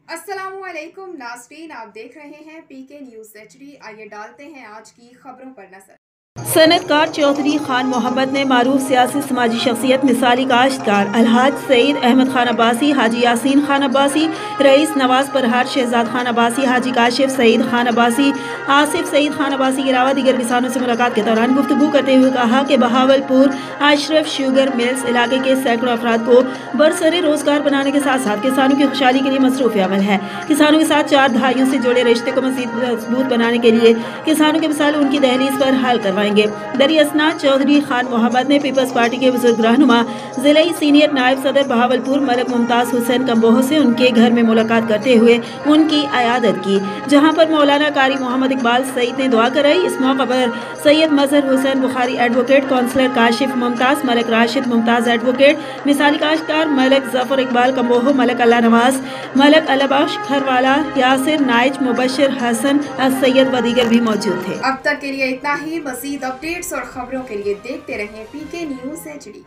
अस्सलामुअलैकुम नाज़रीन, आप देख रहे हैं पीके न्यूज़ HD। आइए डालते हैं आज की खबरों पर नजर। सनतकार चौधरी खान मोहम्मद ने मारूफ सियासी समाजी शख्सियत मिसाली काश्तकार अलहाज सईद अहमद खान अब्बासी, हाजी यासीन खान अब्बासी, रईस नवाज परहार, शहजाद खान अब्बासी, हाजी काशिफ सईद खान अब्बासी, आसिफ सईद खान अब्बासी के अलावा दीगर किसानों से मुलाकात के दौरान गुफ्तगू करते हुए कहा कि बहावलपुर अशरफ शुगर मिल्स इलाके के सैकड़ों अफराद को बरसरे रोजगार बनाने के साथ साथ किसानों की खुशहाली के लिए मसरूफ अमल है। किसानों के साथ 4 दहाइयों से जुड़े रिश्ते को मज़ीद मजबूत बनाने के लिए किसानों के मिसाल उनकी दहलीज पर हल करवाएंगे। दरियासना चौधरी खान मोहम्मद ने पीपल्स पार्टी के बुजुर्ग रहनुमा जिले सीनियर नायब सदर बहावलपुर मलिक मुमताज हुसैन कम्बोह से उनके घर में मुलाकात करते हुए उनकी अयादत की, जहां पर मौलाना कारी मोहम्मद इकबाल सईद ने दुआ कराई। इस मौके पर Syed Mazhar Hussain Bukhari advocate, councillor Kashif Mumtaz, Malik Rashid Mumtaz advocate, मिसाली काश्तकार मलिक जफर इकबाल कम्बोह, मलिक अल्लाह नवाज, मलिक अल्लाबख्श खरवाला, यासिर नाइज, मुबशर हसन सैयद व दीगर भी मौजूद थे। अब तक के लिए इतना ही। मज़ीद अपडेट्स और खबरों के लिए देखते रहें पीके न्यूज़ HD।